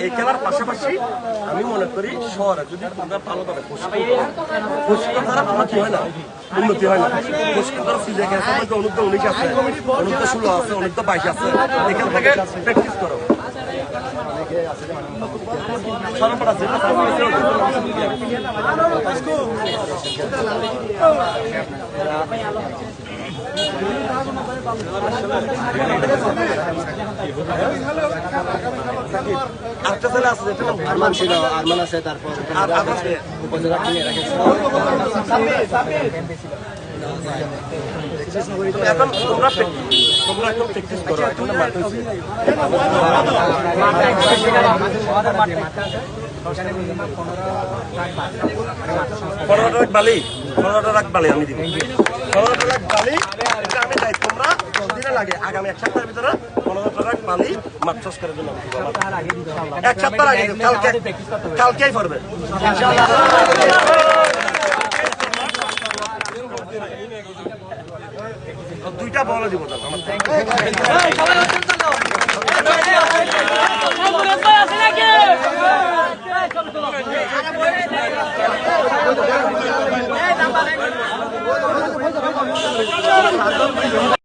এই খেলার পাশাপাশি আমি মনে করি শহরে যদি তোমরা ভালোভাবে প্রশিক্ষণ ছাড়া তোমার কি হয় না, উন্নতি হয় না। প্রশিক্ষণ সুযোগ আছে, অনূর্ধ্ব 19 আছে, অনূর্ধ্ব 16 আছে, অনূর্ধ্ব 22 আছে, এখান থেকে প্র্যাকটিস করো। আরেকটা ছেলে আছে, আরমান ছিল, আরমান আছে, তারপর উপজেলা টিমে রেখেছে। এখন তোমরা এখন প্র্যাকটিস করো, এখন মাঠে বালি 15 লাখ বালি আমি দিব, 15 লাখ বালি আমি চাই তোমরা 10 দিনে লাগে, আগামী 1 সপ্তাহের ভিতরে 15 লাখ বালি মাছ চাষ করার জন্য 1 সপ্তাহ আগে, কালকেই পারবে দুইটা বলে দিব আমার